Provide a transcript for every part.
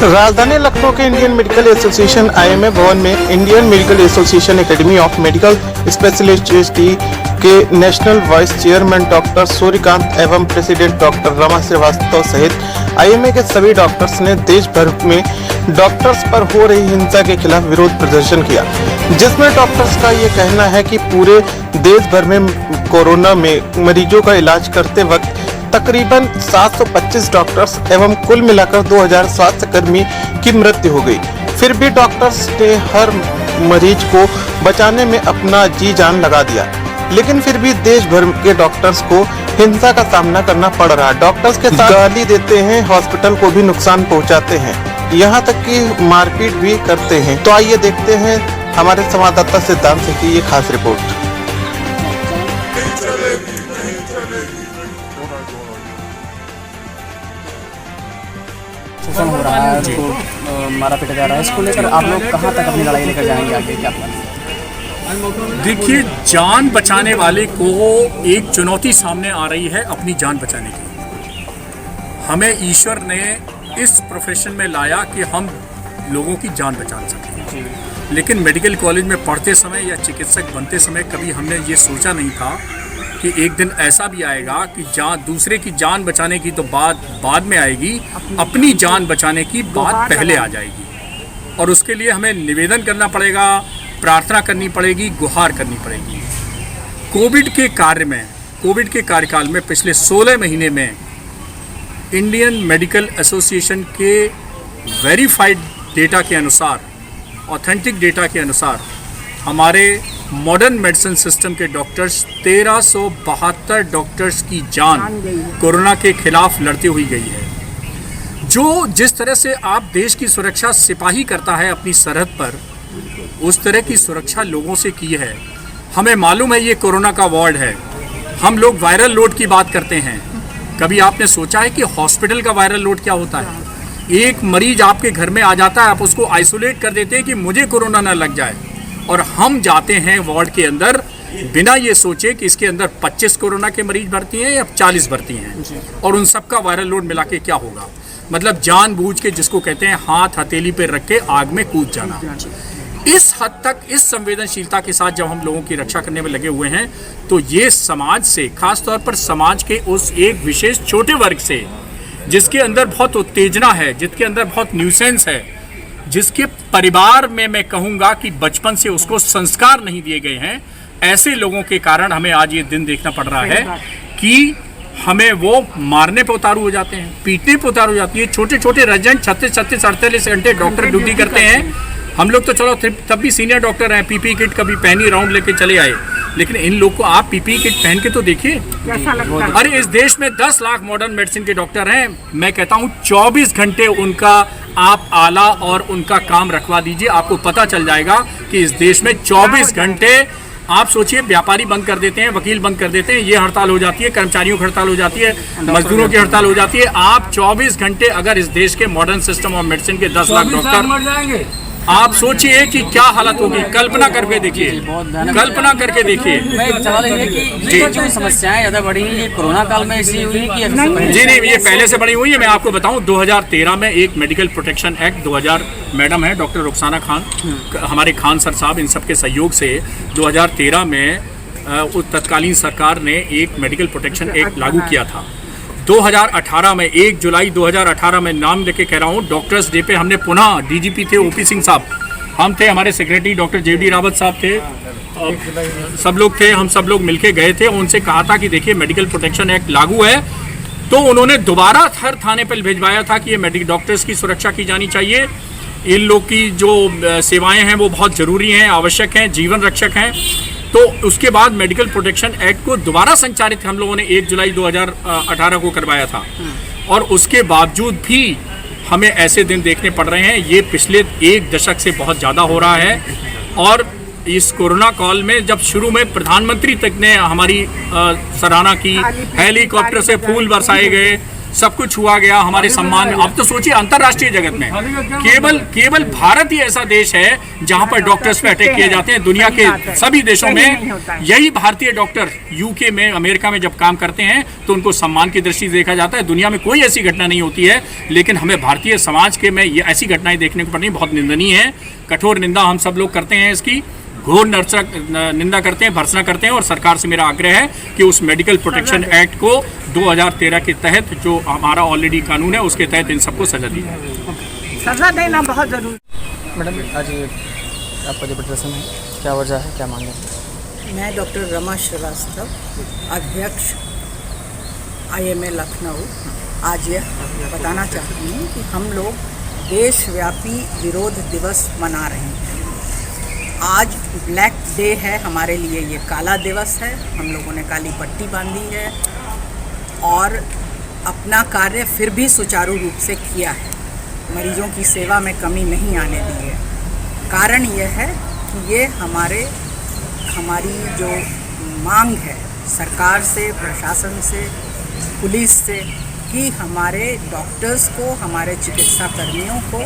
राजधानी लखनऊ के Indian Medical association IMA भवन में Indian Medical Association Academy of Medical Specialist के national vice chairman doctor Suryakant एवं प्रेसिडेंट डॉक्टर रमा श्रीवास्तव सहित आईएमए के सभी डॉक्टर्स ने देश भर में डॉक्टर्स पर हो रही हिंसा के खिलाफ विरोध प्रदर्शन किया, जिसमें डॉक्टर्स का ये कहना है कि पूरे देश भर में कोरोना में मरीजों का इलाज करते वक्त तकरीबन 725 डॉक्टर्स एवं कुल मिलाकर 2000 स्वास्थ्य कर्मी की मृत्यु हो गई। फिर भी डॉक्टर्स ने हर मरीज को बचाने में अपना जी जान लगा दिया, लेकिन फिर भी देश भर के डॉक्टर्स को हिंसा का सामना करना पड़ रहा। डॉक्टर्स के साथ गाली देते हैं, हॉस्पिटल को भी नुकसान पहुंचाते हैं, यहाँ तक कि मारपीट भी करते हैं। तो आइए देखते हैं हमारे संवाददाता सिद्धांत से की ये खास रिपोर्ट। शोषण हो रहा है, तो मारा पीटा जा रहा है, इसको लेकर आप लोग कहाँ तक अपनी लड़ाई लेकर जाएंगे आगे, क्या प्लान है? देखिए, जान बचाने वाले को एक चुनौती सामने आ रही है अपनी जान बचाने की। हमें ईश्वर ने इस प्रोफेशन में लाया कि हम लोगों की जान बचा सकें, लेकिन मेडिकल कॉलेज में पढ़ते समय या चिकित्सक बनते समय कभी हमने ये सोचा नहीं था कि एक दिन ऐसा भी आएगा कि दूसरे की जान बचाने की तो बात बाद में आएगी, अपनी जान बचाने की बात पहले आ जाएगी। और उसके लिए हमें निवेदन करना पड़ेगा, प्रार्थना करनी पड़ेगी, गुहार करनी पड़ेगी। कोविड के कार्यकाल में पिछले 16 महीने में इंडियन मेडिकल एसोसिएशन के वेरीफाइड डेटा के अनुसार, ऑथेंटिक डेटा के अनुसार, हमारे मॉडर्न मेडिसिन सिस्टम के डॉक्टर्स 1372 डॉक्टर्स की जान कोरोना के खिलाफ लड़ती हुई गई है। जिस तरह से आप देश की सुरक्षा सिपाही करता है अपनी सरहद पर, उस तरह की सुरक्षा लोगों से की है। हमें मालूम है ये कोरोना का वार्ड है। हम लोग वायरल लोड की बात करते हैं, कभी आपने सोचा है कि हॉस्पिटल का वायरल लोड क्या होता है? एक मरीज आपके घर में आ जाता है, आप उसको आइसोलेट कर देते हैं कि मुझे कोरोना ना लग जाए, और हम जाते हैं वार्ड के अंदर बिना ये सोचे कि इसके अंदर 25 कोरोना के मरीज भर्ती हैं या 40 भर्ती हैं, और उन सब का वायरल लोड मिला के क्या होगा। मतलब जानबूझ के, जिसको कहते हैं हाथ हथेली पे रख के आग में कूद जाना। इस हद तक इस संवेदनशीलता के साथ जब हम लोगों की रक्षा करने में लगे हुए हैं, तो ये समाज से, खास तौर पर समाज के उस एक विशेष छोटे वर्ग से जिसके अंदर बहुत उत्तेजना है, जिसके अंदर बहुत न्यूसेंस है, जिसके परिवार में मैं कहूँगा कि बचपन से उसको संस्कार नहीं दिए गए हैं, ऐसे लोगों के कारण हमें आज ये दिन देखना पड़ रहा है कि हमें वो मारने पे उतारू हो जाते हैं, पीटने पे उतारू हो जाती है। छोटे छोटे रेजिडेंट 36 48 घंटे डॉक्टर ड्यूटी करते हैं। हम लोग तो चलो तब भी सीनियर डॉक्टर हैं, पीपी किट कभी पहनी राउंड लेके चले आए, लेकिन इन लोग को आप पीपी किट पहन के तो देखिए। अरे इस देश में 10 लाख मॉडर्न मेडिसिन के डॉक्टर हैं। मैं कहता हूँ 24 घंटे उनका आप आला और उनका काम रखवा दीजिए, आपको पता चल जाएगा कि इस देश में 24 घंटे, आप सोचिए, व्यापारी बंद कर देते हैं, वकील बंद कर देते हैं, ये हड़ताल हो जाती है, कर्मचारियों की हड़ताल हो जाती है, मजदूरों की हड़ताल हो जाती है। आप 24 घंटे अगर इस देश के मॉडर्न सिस्टम ऑफ मेडिसिन के 10 लाख डॉक्टर मर जाएंगे, आप सोचिए कि क्या हालत होगी। कल्पना करके देखिए, कल्पना करके देखिए। जो समस्याएं ज्यादा बढ़ी हैं, ये कोरोना काल में ऐसी हुई कि जी नहीं, ये पहले से बढ़ी हुई है। मैं आपको बताऊं, 2013 में एक मेडिकल प्रोटेक्शन एक्ट 2000, मैडम है डॉक्टर रुखसाना खान, हमारे खान सर साहब, इन सबके सहयोग से 2013 में तत्कालीन सरकार ने एक मेडिकल प्रोटेक्शन एक्ट लागू किया था। 2018 में 1 जुलाई 2018 में, नाम लेके कह रहा हूँ, डॉक्टर्स डे पे हमने पुनः, डीजीपी थे ओपी सिंह साहब, हम थे, हमारे सेक्रेटरी डॉक्टर जेडी रावत साहब थे, सब लोग थे, हम सब लोग मिलके गए थे, उनसे कहा था कि देखिए मेडिकल प्रोटेक्शन एक्ट लागू है। तो उन्होंने दोबारा हर थाने पर भिजवाया था कि ये डॉक्टर्स की सुरक्षा की जानी चाहिए, इन लोग की जो सेवाएँ हैं वो बहुत ज़रूरी हैं, आवश्यक हैं, जीवन रक्षक हैं। तो उसके बाद मेडिकल प्रोटेक्शन एक्ट को दोबारा संचालित हम लोगों ने 1 जुलाई 2018 को करवाया था, और उसके बावजूद भी हमें ऐसे दिन देखने पड़ रहे हैं। ये पिछले 1 दशक से बहुत ज़्यादा हो रहा है। और इस कोरोना काल में जब शुरू में प्रधानमंत्री तक ने हमारी सराहना की, हेलीकॉप्टर से फूल बरसाए गए, सब कुछ हुआ गया, हमारे सम्मान। अब तो सोचिए अंतर्राष्ट्रीय जगत में केवल भारत ही ऐसा देश है जहां पर डॉक्टर्स पे अटैक किए जाते हैं। दुनिया के सभी देशों में यही भारतीय डॉक्टर यूके में, अमेरिका में जब काम करते हैं तो उनको सम्मान की दृष्टि से देखा जाता है। दुनिया में कोई ऐसी घटना नहीं होती है, लेकिन हमें भारतीय समाज के में ये ऐसी घटनाएं देखने को पड़ी, बहुत निंदनीय है। कठोर निंदा हम सब लोग करते हैं इसकी, घोर निंदा करते हैं, भर्त्सना करते हैं। और सरकार से मेरा आग्रह है कि उस मेडिकल प्रोटेक्शन एक्ट को 2013 के तहत, जो हमारा ऑलरेडी कानून है, उसके तहत इन सबको सजा दी जाए। सजा देना बहुत जरूरी। मैडम, आज ये आपका जो प्रदर्शन है, क्या वजह है, क्या मांग है? मैं डॉक्टर रमा श्रीवास्तव, अध्यक्ष IMA लखनऊ, आज यह बताना चाहती हूँ कि हम लोग देशव्यापी विरोध दिवस मना रहे हैं। आज ब्लैक डे है हमारे लिए, ये काला दिवस है। हम लोगों ने काली पट्टी बांधी है और अपना कार्य फिर भी सुचारू रूप से किया है। मरीजों की सेवा में कमी नहीं आने दी है। कारण यह है कि ये हमारी जो मांग है सरकार से, प्रशासन से, पुलिस से, कि हमारे डॉक्टर्स को, हमारे चिकित्सा कर्मियों को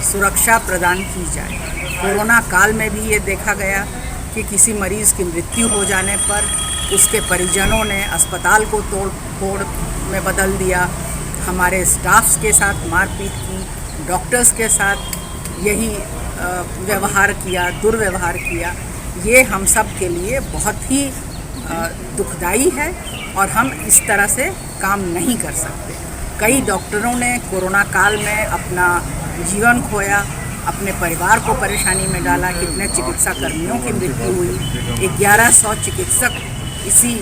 सुरक्षा प्रदान की जाए। कोरोना काल में भी ये देखा गया कि किसी मरीज़ की मृत्यु हो जाने पर उसके परिजनों ने अस्पताल को तोड़ फोड़ में बदल दिया, हमारे स्टाफ्स के साथ मारपीट की, डॉक्टर्स के साथ यही व्यवहार किया, दुर्व्यवहार किया। ये हम सब के लिए बहुत ही दुखदाई है और हम इस तरह से काम नहीं कर सकते। कई डॉक्टरों ने कोरोना काल में अपना जीवन खोया, अपने परिवार को परेशानी में डाला। कितने चिकित्सा कर्मियों की मृत्यु हुई, 1100 चिकित्सक इसी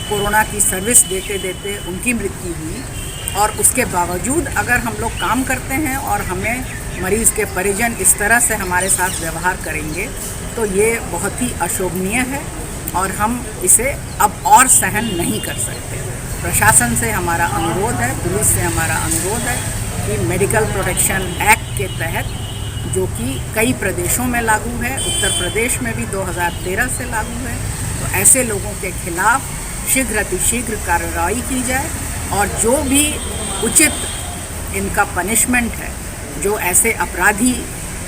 कोरोना की सर्विस देते देते उनकी मृत्यु हुई। और उसके बावजूद अगर हम लोग काम करते हैं और हमें मरीज़ के परिजन इस तरह से हमारे साथ व्यवहार करेंगे तो ये बहुत ही अशोभनीय है और हम इसे अब और सहन नहीं कर सकते। प्रशासन से हमारा अनुरोध है, पुलिस से हमारा अनुरोध है कि मेडिकल प्रोटेक्शन एक्ट के तहत, जो कि कई प्रदेशों में लागू है, उत्तर प्रदेश में भी 2013 से लागू है, तो ऐसे लोगों के खिलाफ शीघ्र अतिशीघ्र कार्रवाई की जाए और जो भी उचित इनका पनिशमेंट है, जो ऐसे अपराधी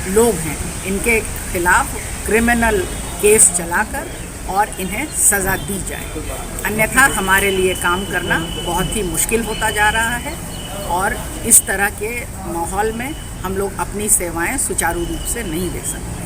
लोग हैं इनके खिलाफ क्रिमिनल केस चलाकर और इन्हें सज़ा दी जाए। अन्यथा हमारे लिए काम करना बहुत ही मुश्किल होता जा रहा है और इस तरह के माहौल में हम लोग अपनी सेवाएं सुचारू रूप से नहीं दे सकते।